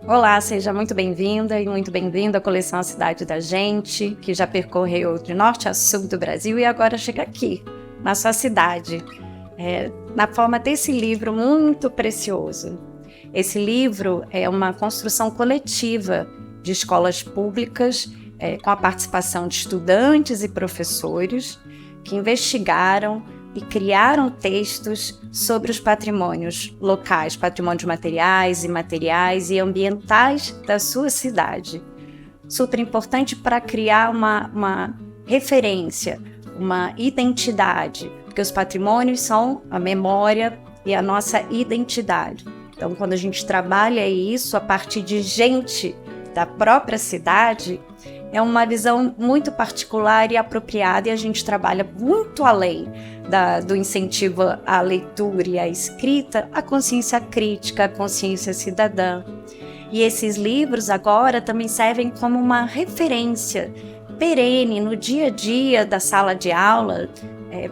Olá, seja muito bem-vinda e muito bem-vindo à coleção A Cidade da Gente, que já percorreu de norte a sul do Brasil e agora chega aqui, na sua cidade, na forma desse livro muito precioso. Esse livro é uma construção coletiva de escolas públicas, com a participação de estudantes e professores que investigaram e criaram textos sobre os patrimônios locais, patrimônios materiais, imateriais e ambientais da sua cidade. Super importante para criar uma referência, uma identidade, porque os patrimônios são a memória e a nossa identidade. Então, quando a gente trabalha isso a partir de gente da própria cidade, é uma visão muito particular e apropriada, e a gente trabalha muito além do incentivo à leitura e à escrita, a consciência crítica, a consciência cidadã. E esses livros agora também servem como uma referência perene no dia a dia da sala de aula,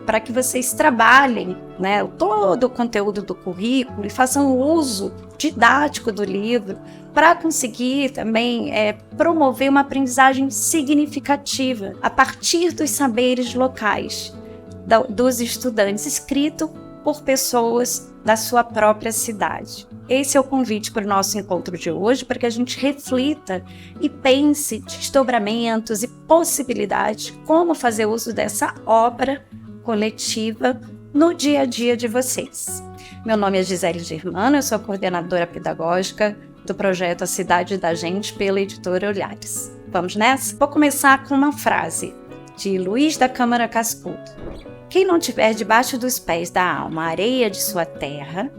para que vocês trabalhem, né, todo o conteúdo do currículo e façam uso didático do livro para conseguir também promover uma aprendizagem significativa a partir dos saberes locais dos estudantes, escrito por pessoas da sua própria cidade. Esse é o convite para o nosso encontro de hoje, para que a gente reflita e pense desdobramentos e possibilidades de como fazer uso dessa obra coletiva no dia a dia de vocês. Meu nome é Gisele Germano, eu sou a coordenadora pedagógica do projeto A Cidade da Gente pela editora Olhares. Vamos nessa? Vou começar com uma frase de Luiz da Câmara Cascudo. Quem não tiver debaixo dos pés da alma a areia de sua terra,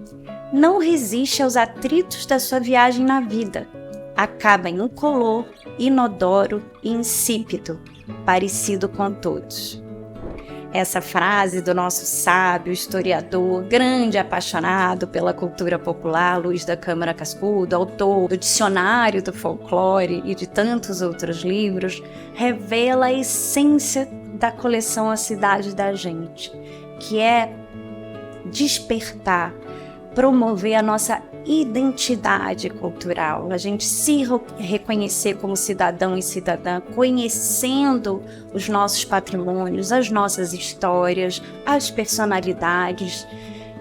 não resiste aos atritos da sua viagem na vida. Acaba incolor, inodoro e insípido, parecido com todos. Essa frase do nosso sábio, historiador, grande apaixonado pela cultura popular, Luiz da Câmara Cascudo, autor do Dicionário do Folclore e de tantos outros livros, revela a essência da coleção A Cidade da Gente, que é despertar, promover a nossa identidade cultural, a gente se reconhecer como cidadão e cidadã, conhecendo os nossos patrimônios, as nossas histórias, as personalidades,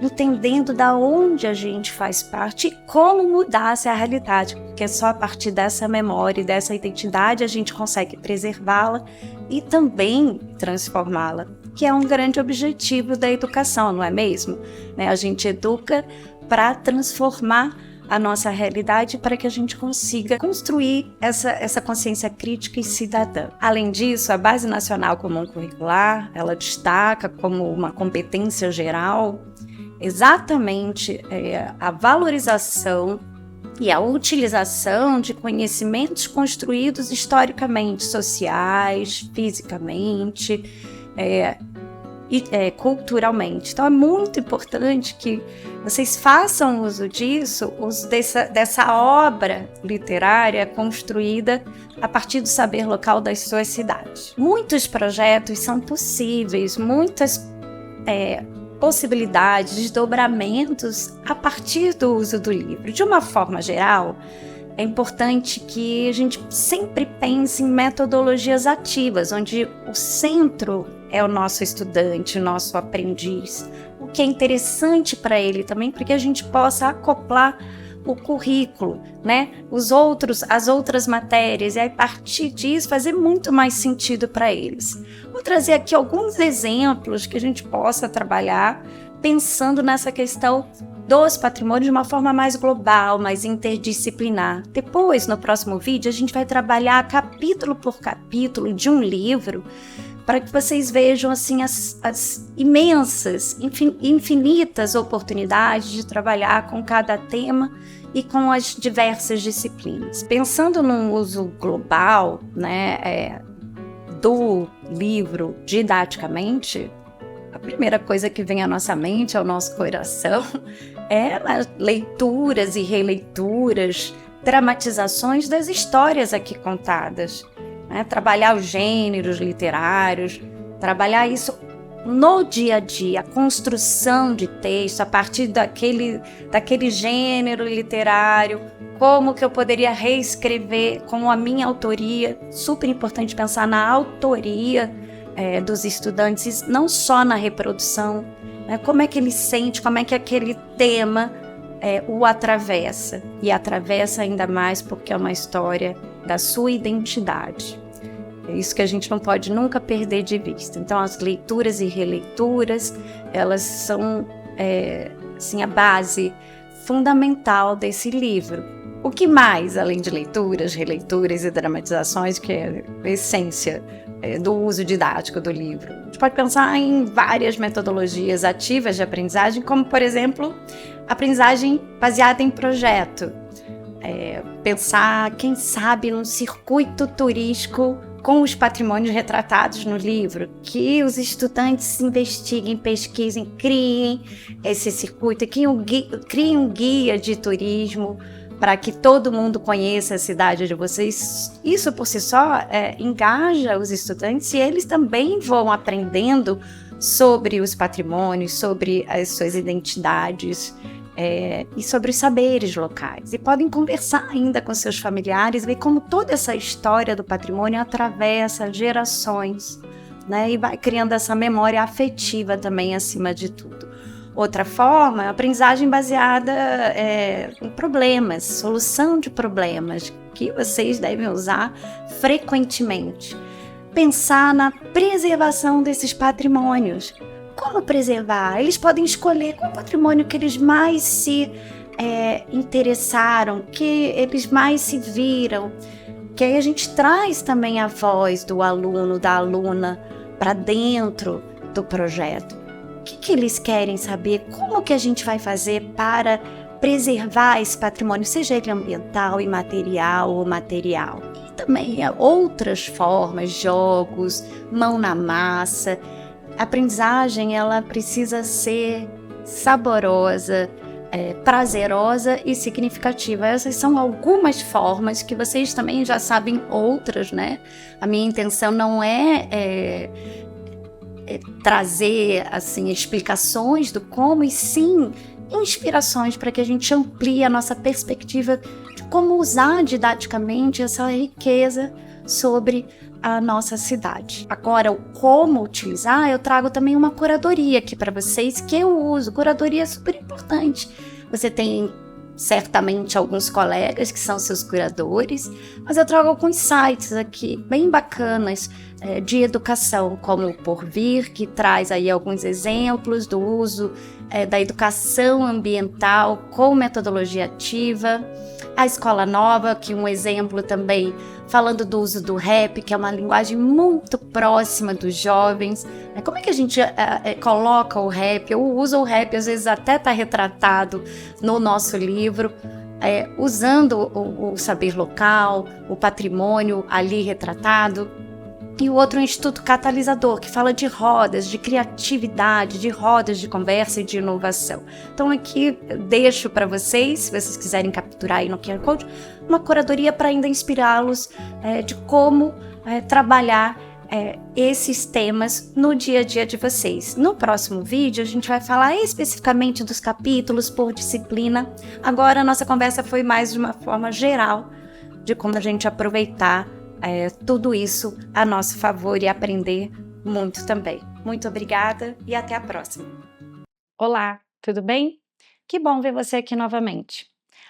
entendendo da onde a gente faz parte e como mudar essa realidade, porque só a partir dessa memória e dessa identidade a gente consegue preservá-la e também transformá-la, que é um grande objetivo da educação, não é mesmo? A gente educa para transformar a nossa realidade, para que a gente consiga construir essa consciência crítica e cidadã. Além disso, a Base Nacional Comum Curricular, ela destaca como uma competência geral exatamente a valorização e a utilização de conhecimentos construídos historicamente, sociais, fisicamente, e culturalmente. Então é muito importante que vocês façam uso disso, uso dessa obra literária construída a partir do saber local das suas cidades. Muitos projetos são possíveis, muitas possibilidades, desdobramentos a partir do uso do livro. De uma forma geral, é importante que a gente sempre pense em metodologias ativas, onde o centro é o nosso estudante, o nosso aprendiz, o que é interessante para ele também, para que a gente possa acoplar o currículo, né? As outras matérias, e a partir disso fazer muito mais sentido para eles. Vou trazer aqui alguns exemplos que a gente possa trabalhar pensando nessa questão dos patrimônios de uma forma mais global, mais interdisciplinar. Depois, no próximo vídeo, a gente vai trabalhar capítulo por capítulo de um livro, para que vocês vejam assim, as imensas, infinitas oportunidades de trabalhar com cada tema e com as diversas disciplinas. Pensando num uso global, do livro didaticamente, a primeira coisa que vem à nossa mente, ao nosso coração, é leituras e releituras, dramatizações das histórias aqui contadas. Trabalhar os gêneros literários, trabalhar isso no dia a dia, a construção de texto a partir daquele gênero literário, como que eu poderia reescrever com a minha autoria. Super importante pensar na autoria dos estudantes, não só na reprodução, né? Como é que ele sente, como é que aquele tema o atravessa, e atravessa ainda mais porque é uma história da sua identidade. É isso que a gente não pode nunca perder de vista. Então, as leituras e releituras, elas são assim, a base fundamental desse livro. O que mais, além de leituras, releituras e dramatizações, que é a essência do uso didático do livro? A gente pode pensar em várias metodologias ativas de aprendizagem, como, por exemplo, aprendizagem baseada em projeto. Pensar, quem sabe, num circuito turístico com os patrimônios retratados no livro, que os estudantes investiguem, pesquisem, criem esse circuito, criem um guia de turismo para que todo mundo conheça a cidade de vocês. Isso por si só engaja os estudantes, e eles também vão aprendendo sobre os patrimônios, sobre as suas identidades, e sobre os saberes locais. E podem conversar ainda com seus familiares, ver como toda essa história do patrimônio atravessa gerações, né? E vai criando essa memória afetiva também, acima de tudo. Outra forma é a aprendizagem baseada em problemas, solução de problemas, que vocês devem usar frequentemente. Pensar na preservação desses patrimônios. Como preservar? Eles podem escolher qual patrimônio que eles mais se interessaram, que eles mais se viram, que aí a gente traz também a voz do aluno, da aluna, para dentro do projeto. O que eles querem saber? Como que a gente vai fazer para preservar esse patrimônio, seja ele ambiental, imaterial ou material? E também outras formas, jogos, mão na massa. A aprendizagem, ela precisa ser saborosa, prazerosa e significativa. Essas são algumas formas, que vocês também já sabem outras, né? A minha intenção não é trazer assim explicações do como, e sim inspirações para que a gente amplie a nossa perspectiva de como usar didaticamente essa riqueza sobre a nossa cidade. Agora, o como utilizar, eu trago também uma curadoria aqui para vocês, que eu uso. Curadoria é super importante. Você tem certamente alguns colegas que são seus curadores, mas eu trago alguns sites aqui bem bacanas de educação, como o Porvir, que traz aí alguns exemplos do uso da educação ambiental com metodologia ativa. A Escola Nova, que é um exemplo também falando do uso do rap, que é uma linguagem muito próxima dos jovens. Como é que a gente coloca o rap, ou usa o rap, às vezes até está retratado no nosso livro, usando o saber local, o patrimônio ali retratado. E o outro é o Instituto Catalisador, que fala de rodas, de criatividade, de rodas de conversa e de inovação. Então aqui eu deixo para vocês, se vocês quiserem capturar aí no QR Code, uma curadoria para ainda inspirá-los de como trabalhar esses temas no dia a dia de vocês. No próximo vídeo a gente vai falar especificamente dos capítulos por disciplina. Agora a nossa conversa foi mais de uma forma geral de como a gente aproveitar tudo isso a nosso favor e aprender muito também. Muito obrigada e até a próxima. Olá, tudo bem? Que bom ver você aqui novamente.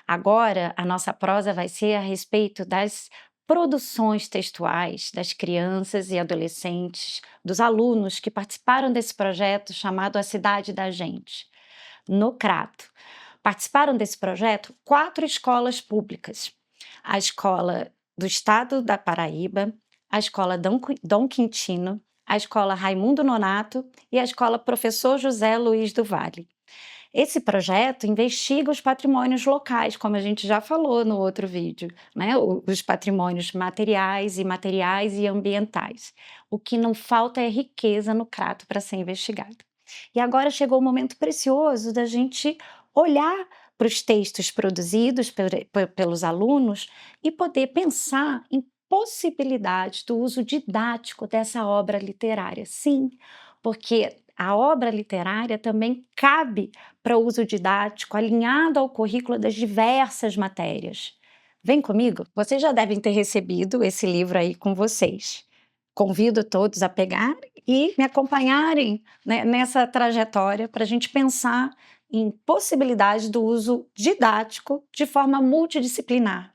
Agora a nossa prosa vai ser a respeito das produções textuais das crianças e adolescentes, dos alunos que participaram desse projeto chamado A Cidade da Gente, no Crato. Participaram desse projeto 4 escolas públicas: a Escola do Estado da Paraíba, a Escola Dom Quintino, a Escola Raimundo Nonato e a Escola Professor José Luiz do Vale. Esse projeto investiga os patrimônios locais, como a gente já falou no outro vídeo, né? Os patrimônios materiais, imateriais e ambientais. O que não falta é riqueza no Crato para ser investigado. E agora chegou o momento precioso da gente olhar para os textos produzidos pelos alunos e poder pensar em possibilidades do uso didático dessa obra literária. Sim, porque a obra literária também cabe para uso didático, alinhado ao currículo das diversas matérias. Vem comigo? Vocês já devem ter recebido esse livro aí com vocês. Convido todos a pegar e me acompanharem, né, nessa trajetória para a gente pensar em possibilidades do uso didático de forma multidisciplinar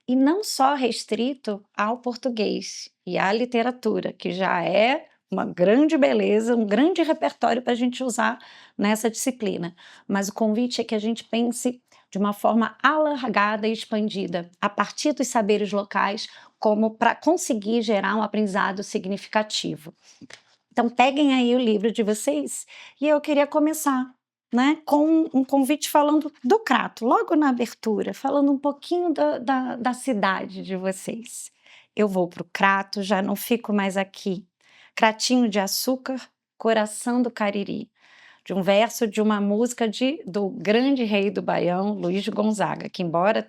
e não só restrito ao português e à literatura, que já é uma grande beleza, um grande repertório para a gente usar nessa disciplina. Mas o convite é que a gente pense de uma forma alargada e expandida, a partir dos saberes locais, como para conseguir gerar um aprendizado significativo. Então, peguem aí o livro de vocês e eu queria começar, né, com um convite falando do Crato, logo na abertura, falando um pouquinho da cidade de vocês. Eu vou para o Crato, já não fico mais aqui. Cratinho de açúcar, coração do Cariri, de um verso de uma música do grande rei do Baião, Luiz Gonzaga, que embora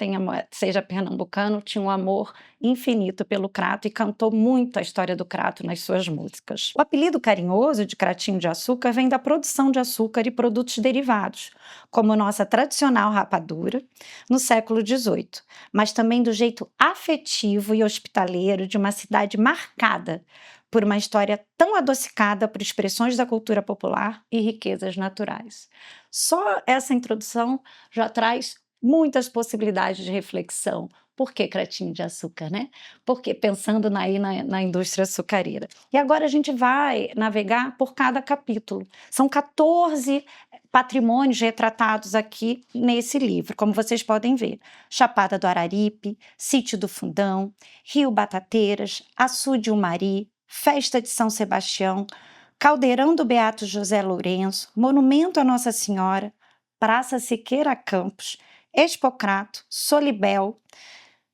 seja pernambucano, tinha um amor infinito pelo Crato e cantou muito a história do Crato nas suas músicas. O apelido carinhoso de Cratinho de Açúcar vem da produção de açúcar e produtos derivados, como nossa tradicional rapadura, no século XVIII, mas também do jeito afetivo e hospitaleiro de uma cidade marcada por uma história tão adocicada por expressões da cultura popular e riquezas naturais. Só essa introdução já traz muitas possibilidades de reflexão. Por que Cratinho de Açúcar, né? Porque pensando na indústria açucareira. E agora a gente vai navegar por cada capítulo. São 14 patrimônios retratados aqui nesse livro, como vocês podem ver. Chapada do Araripe, Sítio do Fundão, Rio Batateiras, Açude Umari, Festa de São Sebastião, Caldeirão do Beato José Lourenço, Monumento a Nossa Senhora, Praça Siqueira Campos, Expocrato, Solibel,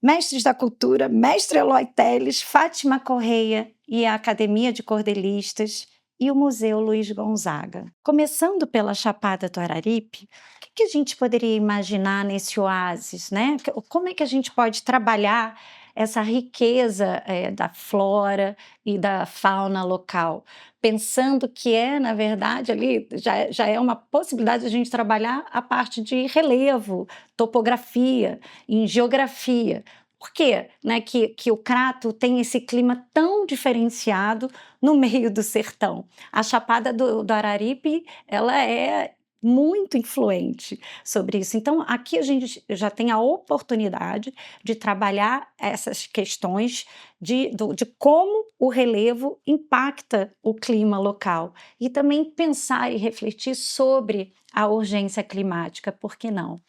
Mestres da Cultura, Mestre Eloy Teles, Fátima Correia e a Academia de Cordelistas e o Museu Luiz Gonzaga. Começando pela Chapada do Araripe, o que a gente poderia imaginar nesse oásis, né? Como é que a gente pode trabalhar essa riqueza da flora e da fauna local, pensando que na verdade, ali já é uma possibilidade de a gente trabalhar a parte de relevo, topografia, em geografia. Por quê, né, que o Crato tem esse clima tão diferenciado no meio do sertão? A Chapada do Araripe, ela é muito influente sobre isso. Então, aqui a gente já tem a oportunidade de trabalhar essas questões de como o relevo impacta o clima local e também pensar e refletir sobre a urgência climática, por que não?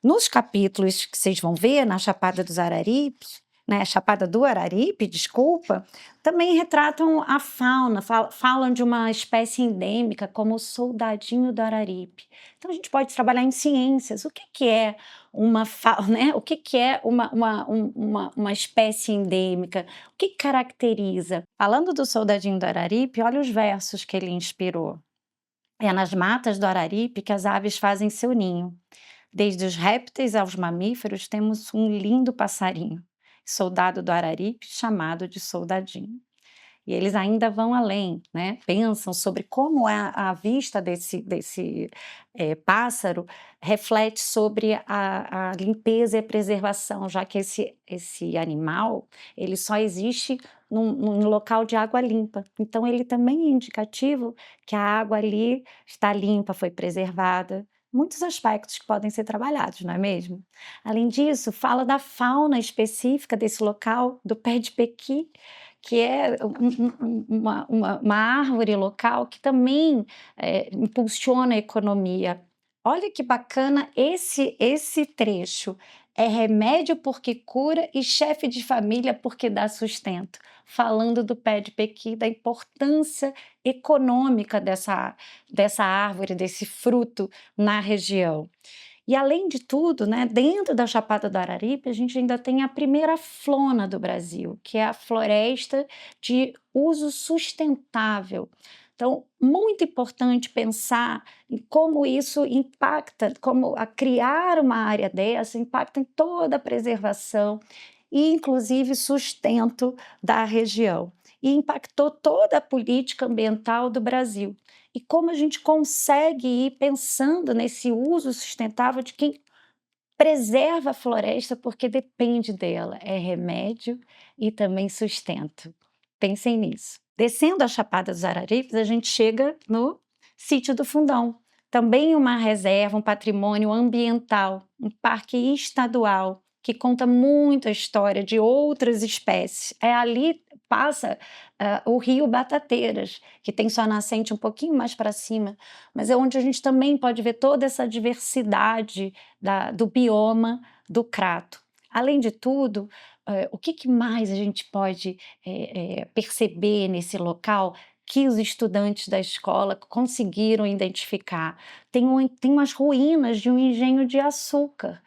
Nos capítulos que vocês vão ver na Chapada dos Araripes, né, Chapada do Araripe, desculpa, também retratam a fauna, falam de uma espécie endêmica como o soldadinho do Araripe. Então a gente pode trabalhar em ciências. O que é uma fauna, né? O que é uma espécie endêmica? O que caracteriza? Falando do soldadinho do Araripe, olha os versos que ele inspirou. É nas matas do Araripe que as aves fazem seu ninho. Desde os répteis aos mamíferos, temos um lindo passarinho, soldado do Araripe, chamado de soldadinho. E eles ainda vão além, né? Pensam sobre como a vista desse pássaro reflete sobre a limpeza e a preservação, já que esse animal ele só existe num local de água limpa. Então, ele também é indicativo que a água ali está limpa, foi preservada. Muitos aspectos que podem ser trabalhados, não é mesmo? Além disso, fala da fauna específica desse local, do pé de pequi, que é uma árvore local que também impulsiona a economia. Olha que bacana esse trecho. É remédio porque cura e chefe de família porque dá sustento. Falando do pé de pequi, da importância econômica dessa árvore, desse fruto na região. E além de tudo, né, dentro da Chapada do Araripe, a gente ainda tem a primeira flona do Brasil, que é a floresta de uso sustentável. Então, muito importante pensar em como isso impacta, como a criar uma área dessa impacta em toda a preservação e, inclusive, sustento da região. e impactou toda a política ambiental do Brasil. E como a gente consegue ir pensando nesse uso sustentável de quem preserva a floresta porque depende dela, é remédio e também sustento. Pensem nisso. Descendo a Chapada dos Araripes, a gente chega no Sítio do Fundão, também uma reserva, um patrimônio ambiental, um parque estadual que conta muito a história de outras espécies. É ali passa o rio Batateiras, que tem sua nascente um pouquinho mais para cima, mas é onde a gente também pode ver toda essa diversidade do bioma do Crato. Além de tudo, o que mais a gente pode perceber nesse local que os estudantes da escola conseguiram identificar? Tem umas ruínas de um engenho de açúcar.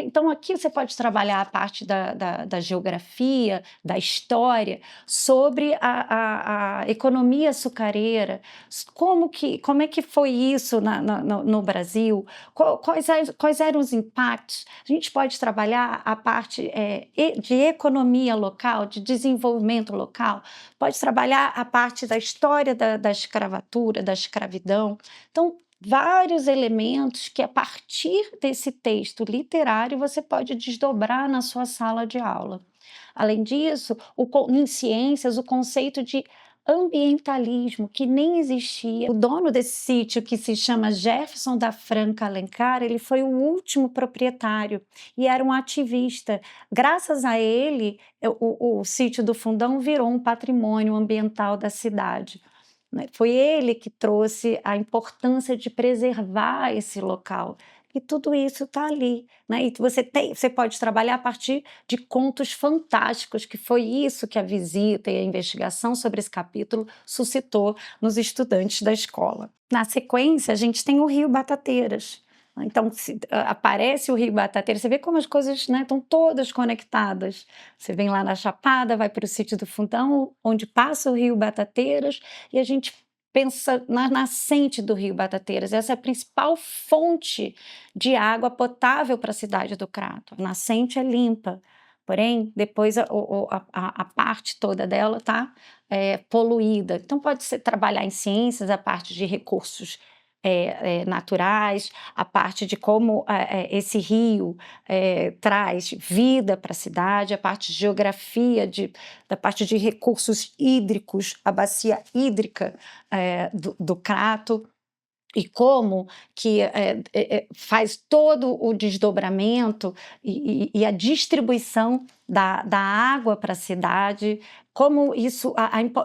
Então, aqui você pode trabalhar a parte da geografia, da história, sobre a economia açucareira, como é que foi isso no Brasil, quais eram os impactos. A gente pode trabalhar a parte de economia local, de desenvolvimento local, pode trabalhar a parte da história da escravatura, da escravidão. Então, vários elementos que, a partir desse texto literário, você pode desdobrar na sua sala de aula. Além disso, em ciências, o conceito de ambientalismo, que nem existia. O dono desse sítio, que se chama Jefferson da Franca Alencar, ele foi o último proprietário e era um ativista. Graças a ele, o sítio do Fundão virou um patrimônio ambiental da cidade. Foi ele que trouxe a importância de preservar esse local. E tudo isso está ali, né? E você pode trabalhar a partir de contos fantásticos, que foi isso que a visita e a investigação sobre esse capítulo suscitou nos estudantes da escola. Na sequência, a gente tem o Rio Batateiras. Então, aparece o Rio Batateira, você vê como as coisas, né, estão todas conectadas. Você vem lá na Chapada, vai para o Sítio do Fundão, onde passa o Rio Batateiras, e a gente pensa na nascente do Rio Batateiras. Essa é a principal fonte de água potável para a cidade do Crato. A nascente é limpa, porém, depois a parte toda dela está poluída. Então, pode ser trabalhar em ciências a parte de recursos naturais, a parte de como esse rio traz vida para a cidade, a parte de geografia, da parte de recursos hídricos, a bacia hídrica do Crato, e como que faz todo o desdobramento e a distribuição da água para a cidade, como isso,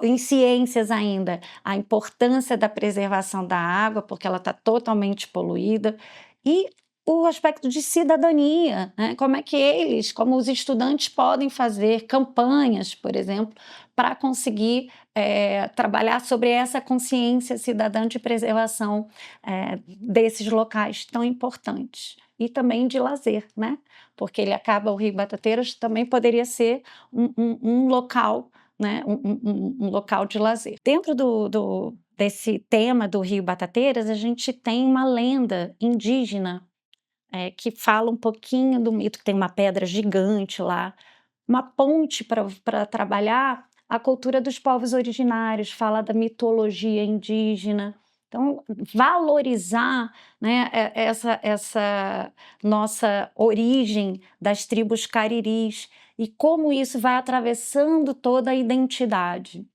em ciências ainda, a importância da preservação da água, porque ela está totalmente poluída, e o aspecto de cidadania, né? Como os estudantes podem fazer campanhas, por exemplo, para conseguir trabalhar sobre essa consciência cidadã de preservação desses locais tão importantes. E também de lazer, né? Porque o Rio Batateiras também poderia ser um local, né? Um local de lazer. Dentro desse tema do Rio Batateiras, a gente tem uma lenda indígena que fala um pouquinho do mito, que tem uma pedra gigante lá, uma ponte para trabalhar a cultura dos povos originários, fala da mitologia indígena. Então, valorizar, né, essa nossa origem das tribos cariris e como isso vai atravessando toda a identidade.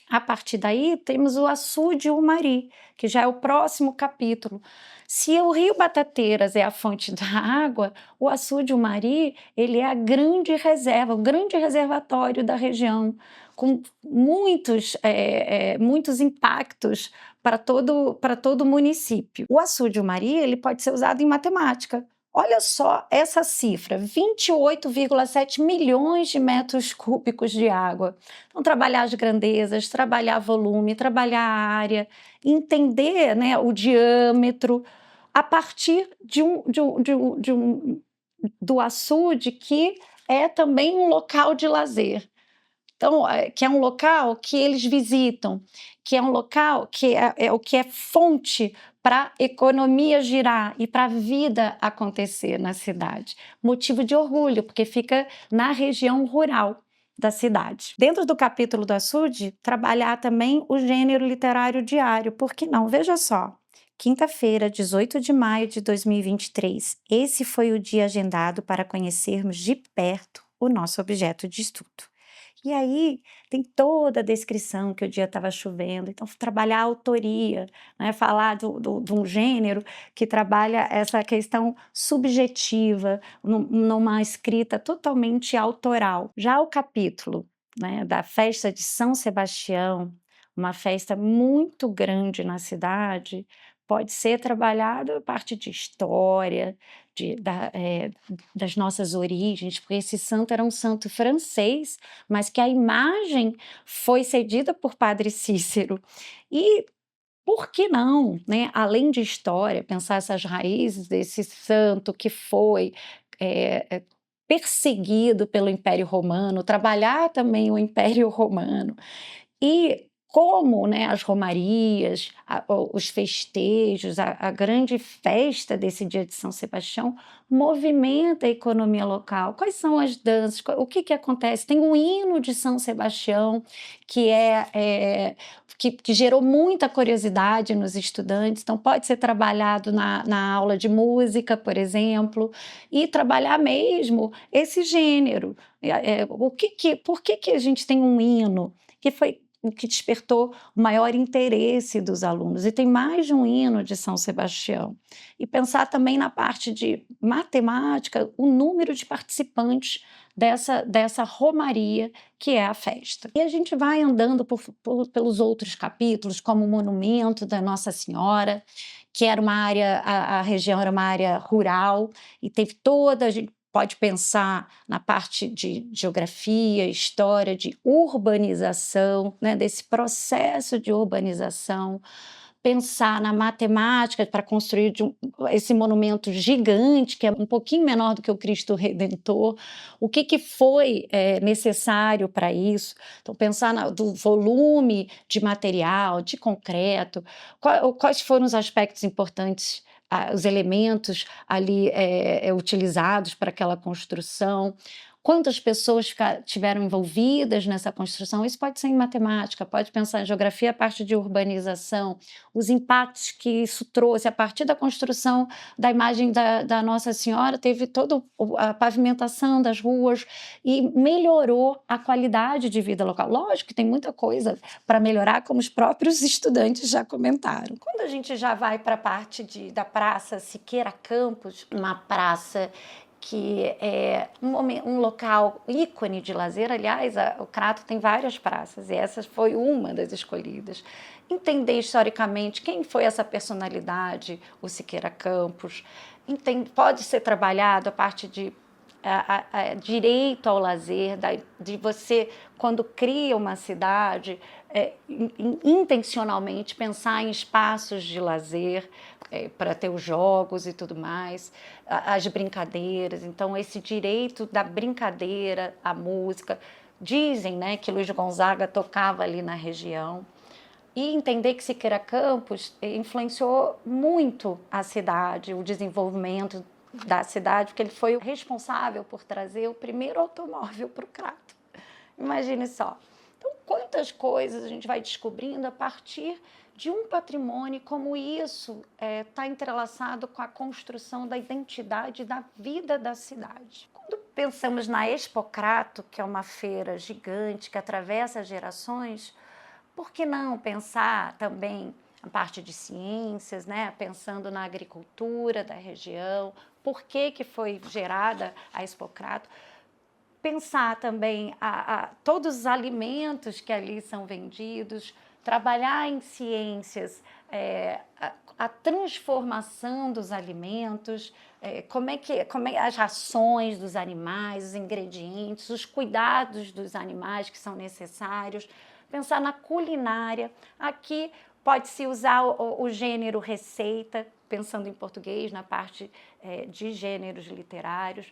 A partir daí, temos o açude Umari, que já é o próximo capítulo. Se o Rio Batateiras é a fonte da água, o açude Umari ele é a grande reserva, o grande reservatório da região, com muitos impactos para todo o município. O açude Umari ele pode ser usado em matemática. Olha só essa cifra, 28,7 milhões de metros cúbicos de água. Então, trabalhar as grandezas, trabalhar volume, trabalhar a área, entender, né, o diâmetro, a partir do açude, que é também um local de lazer. Então, que é um local que eles visitam, que é um local que é o que é fonte para a economia girar e para a vida acontecer na cidade. Motivo de orgulho, porque fica na região rural. da cidade. Dentro do capítulo do açude, trabalhar também o gênero literário diário, por que não? Veja só, quinta-feira, 18 de maio de 2023, esse foi o dia agendado para conhecermos de perto o nosso objeto de estudo. E aí tem toda a descrição que o dia estava chovendo, então trabalhar a autoria, né, falar de um gênero que trabalha essa questão subjetiva, numa escrita totalmente autoral. Já o capítulo, né, da festa de São Sebastião, uma festa muito grande na cidade, pode ser trabalhado a parte de história, das nossas origens, porque esse santo era um santo francês, mas que a imagem foi cedida por Padre Cícero. E por que não, né, além de história, pensar essas raízes desse santo que foi perseguido pelo Império Romano, trabalhar também o Império Romano e como, né, as romarias, os festejos, a grande festa desse dia de São Sebastião movimenta a economia local. Quais são as danças? O que que acontece? Tem um hino de São Sebastião que que gerou muita curiosidade nos estudantes, então pode ser trabalhado na aula de música, por exemplo, e trabalhar mesmo esse gênero. Por que a gente tem um hino que foi o que despertou o maior interesse dos alunos? E tem mais de um hino de São Sebastião. E pensar também na parte de matemática, o número de participantes dessa romaria que é a festa. E a gente vai andando pelos outros capítulos, como o monumento da Nossa Senhora, que era uma área, a região era uma área rural, e teve toda, a gente pode pensar na parte de geografia, história, de urbanização, né, desse processo de urbanização, pensar na matemática para construir esse monumento gigante, que é um pouquinho menor do que o Cristo Redentor, o que foi necessário para isso. Então, pensar do volume de material, de concreto, quais foram os aspectos importantes, os elementos ali utilizados para aquela construção, quantas pessoas tiveram envolvidas nessa construção. Isso pode ser em matemática, pode pensar em geografia, a parte de urbanização, os impactos que isso trouxe a partir da construção da imagem da Nossa Senhora, teve toda a pavimentação das ruas e melhorou a qualidade de vida local. Lógico que tem muita coisa para melhorar, como os próprios estudantes já comentaram. Quando a gente já vai para a parte da Praça Siqueira Campos, uma praça que é um local ícone de lazer. Aliás, o Crato tem várias praças e essa foi uma das escolhidas. Entender historicamente quem foi essa personalidade, o Siqueira Campos. Pode ser trabalhado a parte de direito ao lazer, de você, quando cria uma cidade, intencionalmente pensar em espaços de lazer, para ter os jogos e tudo mais, as brincadeiras. Então, esse direito da brincadeira, a música. Dizem, né, que Luiz Gonzaga tocava ali na região. E entender que Siqueira Campos influenciou muito a cidade, o desenvolvimento da cidade, porque ele foi o responsável por trazer o primeiro automóvel para o Crato. Imagine só. Então, quantas coisas a gente vai descobrindo a partir de um patrimônio, como isso está entrelaçado com a construção da identidade da vida da cidade. Quando pensamos na Expo Crato, que é uma feira gigante que atravessa gerações, por que não pensar também a parte de ciências, né? Pensando na agricultura da região, por que foi gerada a Expo Crato? Pensar também todos os alimentos que ali são vendidos, trabalhar em ciências, a transformação dos alimentos, como é as rações dos animais, os ingredientes, os cuidados dos animais que são necessários. Pensar na culinária. Aqui pode-se usar o gênero receita, pensando em português, na parte de gêneros literários.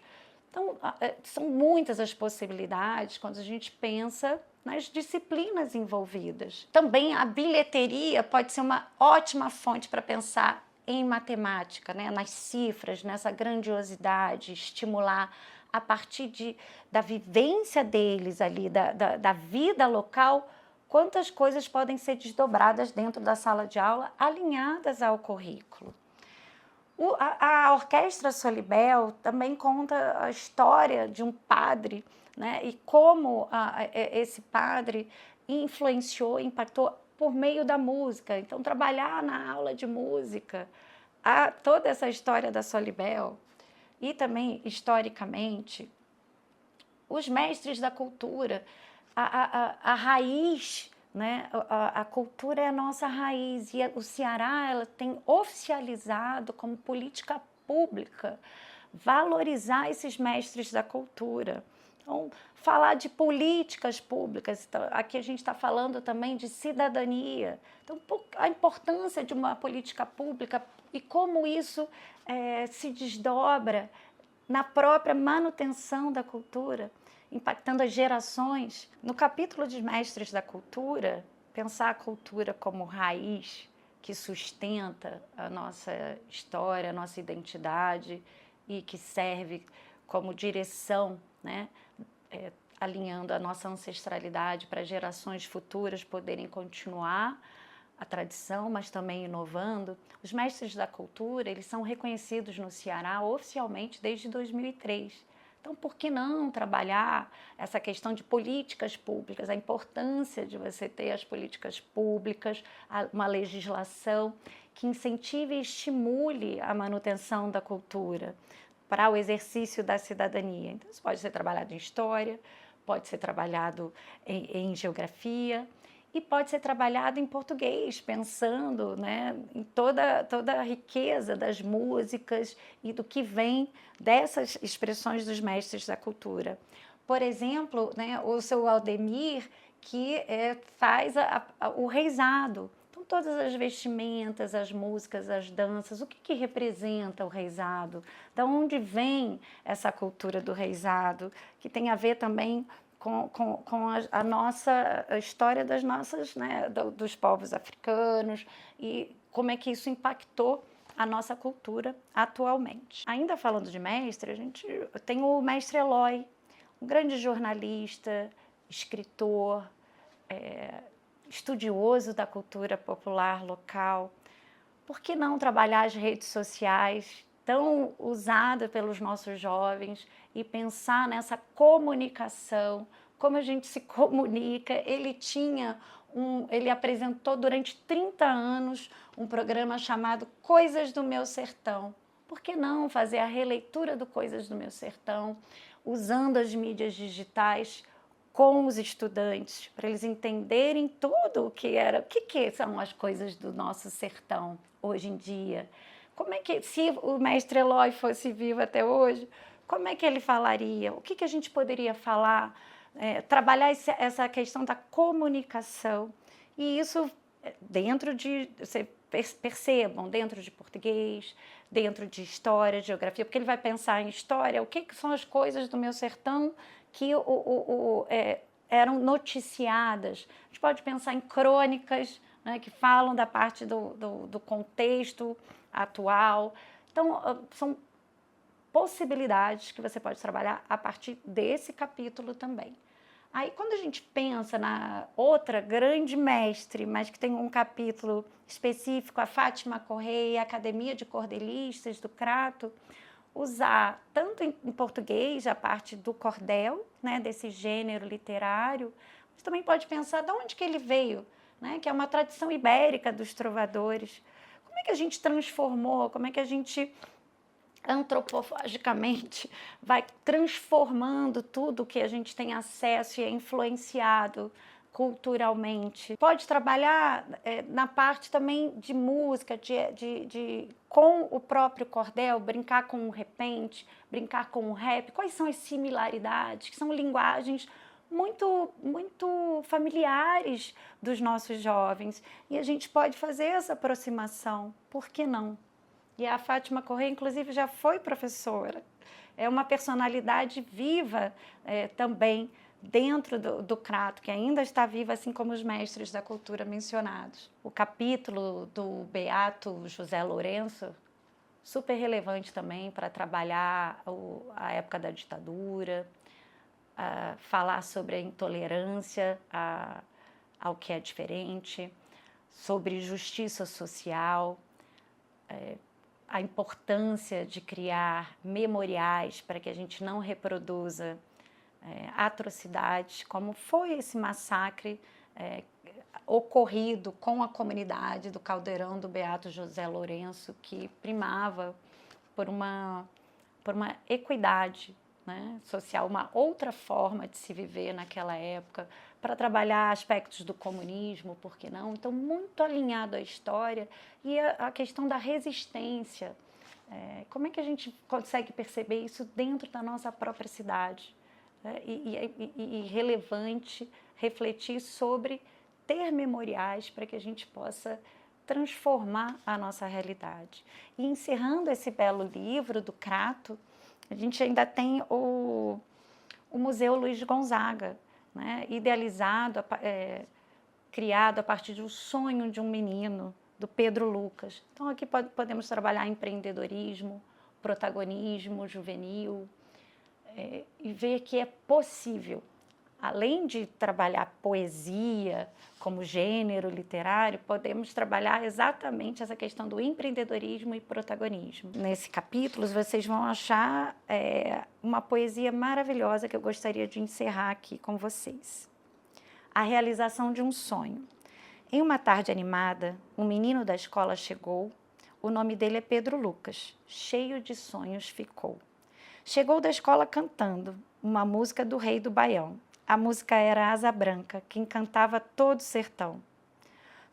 Então, são muitas as possibilidades quando a gente pensa nas disciplinas envolvidas. Também a bilheteria pode ser uma ótima fonte para pensar em matemática, né, nas cifras, nessa grandiosidade, estimular a partir da vivência deles ali, da vida local, quantas coisas podem ser desdobradas dentro da sala de aula, alinhadas ao currículo. A Orquestra Solibel também conta a história de um padre, né, e como esse padre influenciou, impactou por meio da música. Então, trabalhar na aula de música, toda essa história da Solibel, e também, historicamente, os mestres da cultura, a raiz, né? A cultura é a nossa raiz, e o Ceará ela tem oficializado como política pública valorizar esses mestres da cultura. Então, falar de políticas públicas, então, aqui a gente está falando também de cidadania. Então, a importância de uma política pública e como isso se desdobra na própria manutenção da cultura, impactando as gerações. No capítulo de Mestres da Cultura, pensar a cultura como raiz que sustenta a nossa história, a nossa identidade e que serve como direção, né? Alinhando a nossa ancestralidade para gerações futuras poderem continuar a tradição, mas também inovando. Os mestres da cultura, eles são reconhecidos no Ceará oficialmente desde 2003. Então, por que não trabalhar essa questão de políticas públicas, a importância de você ter as políticas públicas, uma legislação que incentive e estimule a manutenção da cultura para o exercício da cidadania. Então, isso pode ser trabalhado em história, pode ser trabalhado em geografia, e pode ser trabalhado em português, pensando, né, em toda a riqueza das músicas e do que vem dessas expressões dos mestres da cultura. Por exemplo, né, o seu Aldemir, que faz o reisado. Então, todas as vestimentas, as músicas, as danças, o que representa o reisado? De onde vem essa cultura do reisado, que tem a ver também com a nossa a história das nossas, né, dos povos africanos e como é que isso impactou a nossa cultura atualmente. Ainda falando de mestre, a gente tem o mestre Eloy, um grande jornalista, escritor, estudioso da cultura popular local. Por que não trabalhar as redes sociais tão usada pelos nossos jovens e pensar nessa comunicação, como a gente se comunica? Ele apresentou durante 30 anos um programa chamado Coisas do Meu Sertão. Por que não fazer a releitura do Coisas do Meu Sertão, usando as mídias digitais com os estudantes, para eles entenderem tudo o que são as coisas do nosso sertão hoje em dia? Como é que, se o mestre Eloy fosse vivo até hoje, como é que ele falaria? O que a gente poderia falar? Trabalhar essa questão da comunicação. E isso dentro de, percebam, dentro de português, dentro de história, geografia, porque ele vai pensar em história, o que são as coisas do meu sertão que eram noticiadas. A gente pode pensar em crônicas, né, que falam da parte do contexto atual. Então, são possibilidades que você pode trabalhar a partir desse capítulo também. Aí, quando a gente pensa na outra grande mestre, mas que tem um capítulo específico, a Fátima Correia, Academia de Cordelistas do Crato, usar tanto em português a parte do cordel, né, desse gênero literário, mas também pode pensar de onde que ele veio, né, que é uma tradição ibérica dos trovadores. Como é que a gente transformou, como é que a gente antropologicamente vai transformando tudo que a gente tem acesso e é influenciado culturalmente. Pode trabalhar na parte também de música, com o próprio cordel, brincar com o repente, brincar com o rap. Quais são as similaridades? Que são linguagens muito, muito familiares dos nossos jovens. E a gente pode fazer essa aproximação. Por que não? E a Fátima Correia, inclusive, já foi professora. É uma personalidade viva também dentro do Crato, que ainda está vivo, assim como os mestres da cultura mencionados. O capítulo do Beato José Lourenço, super relevante também para trabalhar a época da ditadura, falar sobre a intolerância ao que é diferente, sobre justiça social, a importância de criar memoriais para que a gente não reproduza atrocidades, como foi esse massacre ocorrido com a comunidade do Caldeirão do Beato José Lourenço, que primava por uma equidade, né, social, uma outra forma de se viver naquela época, para trabalhar aspectos do comunismo, por que não? Então, muito alinhado à história e a questão da resistência. Como é que a gente consegue perceber isso dentro da nossa própria cidade? E relevante refletir sobre ter memoriais para que a gente possa transformar a nossa realidade. E encerrando esse belo livro do Crato, a gente ainda tem o Museu Luiz Gonzaga, né? Idealizado, criado a partir do sonho de um menino, do Pedro Lucas. Então aqui podemos trabalhar empreendedorismo, protagonismo juvenil, e ver que é possível. Além de trabalhar poesia como gênero literário, podemos trabalhar exatamente essa questão do empreendedorismo e protagonismo. Nesse capítulo, vocês vão achar uma poesia maravilhosa que eu gostaria de encerrar aqui com vocês. A realização de um sonho. Em uma tarde animada, um menino da escola chegou. O nome dele é Pedro Lucas. Cheio de sonhos ficou. Chegou da escola cantando uma música do Rei do Baião. A música era Asa Branca, que encantava todo o sertão.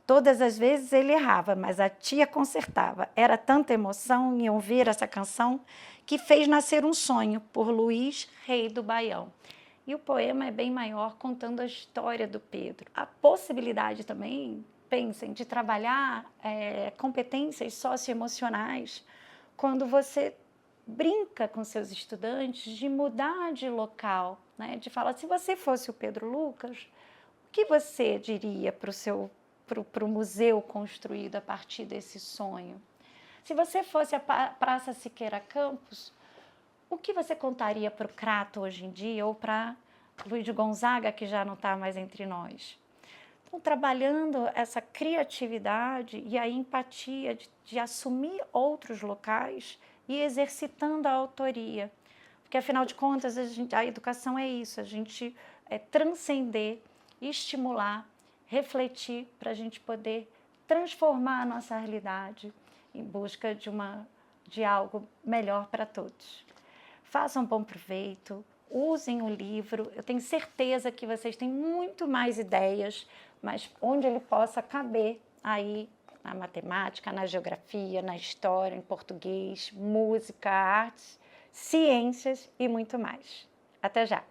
Todas as vezes ele errava, mas a tia consertava. Era tanta emoção em ouvir essa canção que fez nascer um sonho por Luiz, Rei do Baião. E o poema é bem maior, contando a história do Pedro. A possibilidade também, pensem, de trabalhar competências socioemocionais quando você brinca com seus estudantes de mudar de local, né? De falar, se você fosse o Pedro Lucas, o que você diria para o museu construído a partir desse sonho? Se você fosse a Praça Siqueira Campos, o que você contaria para o Crato hoje em dia ou para Luiz Gonzaga, que já não está mais entre nós? Então, trabalhando essa criatividade e a empatia de assumir outros locais e exercitando a autoria. Porque, afinal de contas, a educação é isso, a gente transcender, estimular, refletir para a gente poder transformar a nossa realidade em busca de algo melhor para todos. Façam bom proveito, usem o livro, eu tenho certeza que vocês têm muito mais ideias, mas onde ele possa caber aí na matemática, na geografia, na história, em português, música, artes, ciências e muito mais. Até já!